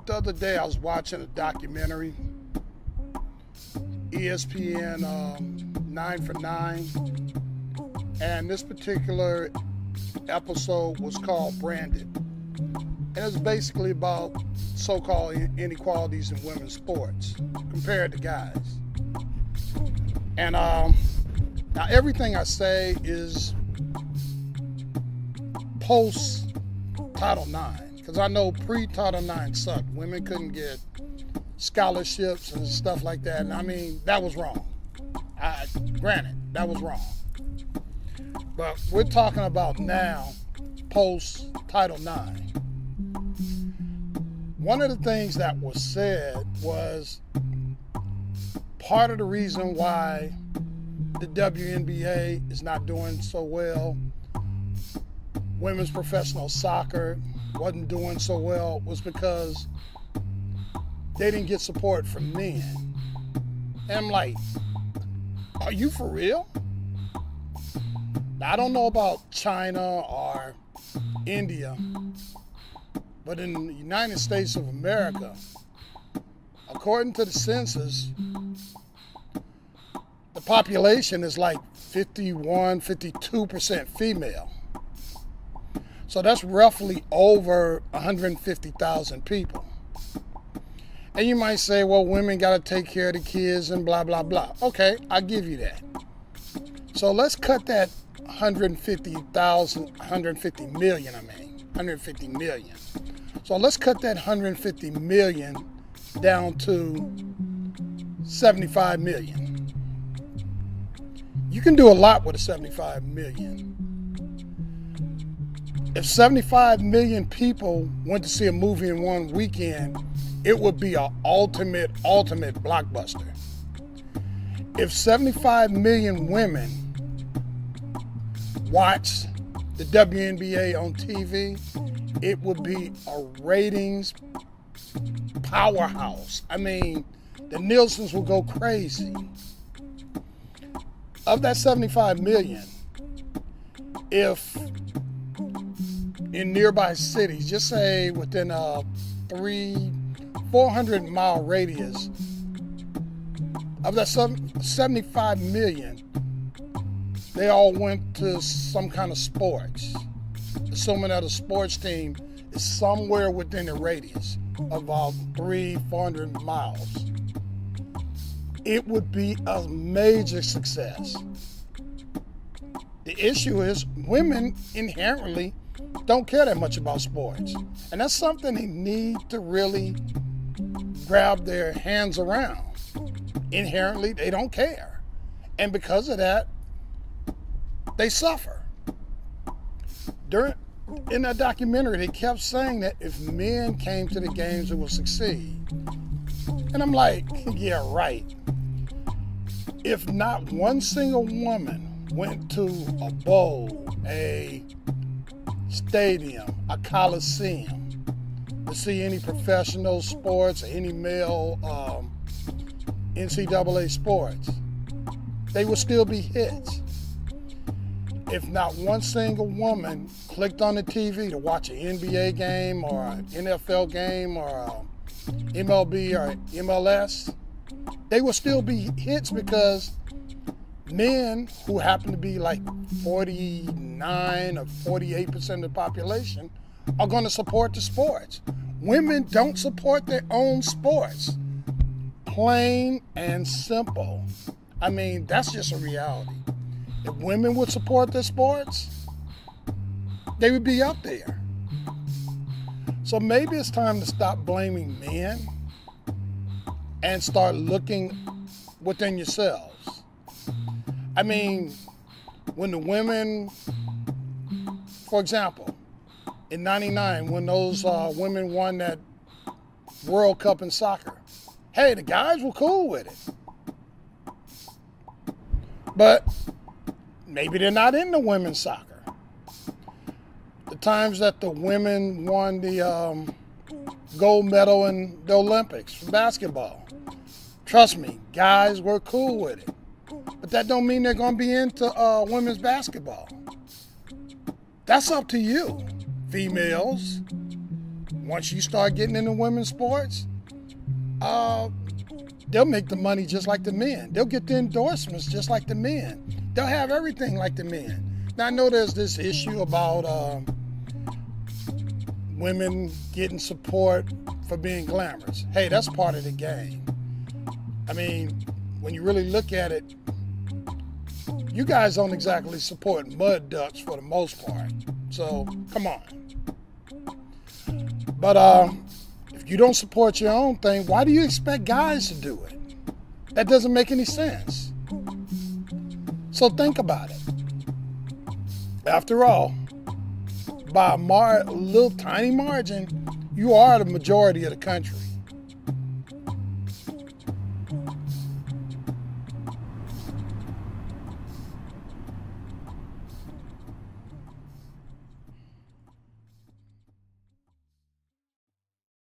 the other day I was watching a documentary, ESPN 9 for 9, and this particular episode was called Branded. And it's basically about so-called inequalities in women's sports compared to guys. And now everything I say is post-Title IX, because I know pre-Title IX sucked. Women couldn't get scholarships and stuff like that. And I mean, that was wrong. Granted, that was wrong. But we're talking about now, post-Title IX. One of the things that was said was part of the reason why the WNBA is not doing so well, women's professional soccer wasn't doing so well, was because they didn't get support from men. And I'm like, are you for real? Now, I don't know about China or India, but in the United States of America, according to the census, the population is like 52% female. So that's roughly over 150,000 people. And you might say, well, women got to take care of the kids and blah, blah, blah. Okay, I'll give you that. So let's cut that 150 million. So let's cut that 150 million down to 75 million. You can do a lot with a 75 million. If 75 million people went to see a movie in one weekend, it would be an ultimate blockbuster. If 75 million women watch the WNBA on TV, it would be a ratings powerhouse. I mean, the Nielsen's will go crazy. Of that 75 million, if in nearby cities, just say within a 400 mile radius, of that 75 million, they all went to some kind of sports. Assuming that a sports team is somewhere within the radius of about 400 miles, it would be a major success. The issue is women inherently don't care that much about sports. And that's something they need to really grab their hands around. Inherently, they don't care. And because of that, they suffer. In that documentary, they kept saying that if men came to the games, it would succeed. And I'm like, yeah, right. If not one single woman went to a bowl, a stadium, a coliseum to see any professional sports, any male NCAA sports, they would still be hits. If not one single woman clicked on the TV to watch an NBA game or an NFL game or a MLB or MLS, they will still be hits because men who happen to be like 49 or 48% of the population are going to support the sports. Women don't support their own sports. Plain and simple. I mean, that's just a reality. If women would support their sports, they would be up there. So maybe it's time to stop blaming men and start looking within yourselves. I mean, when the women, for example, in '99, when those women won that World Cup in soccer, hey, the guys were cool with it. But maybe they're not into women's soccer. The times that the women won the gold medal in the Olympics for basketball, trust me, guys were cool with it. But that don't mean they're going to be into women's basketball. That's up to you, females. Once you start getting into women's sports, they'll make the money just like the men. They'll get the endorsements just like the men. They'll have everything like the men. Now, I know there's this issue about women getting support for being glamorous. Hey, that's part of the game. I mean, when you really look at it, you guys don't exactly support mud ducks for the most part. So, come on. But if you don't support your own thing, why do you expect guys to do it? That doesn't make any sense. So think about it. After all, by a little tiny margin, you are the majority of the country.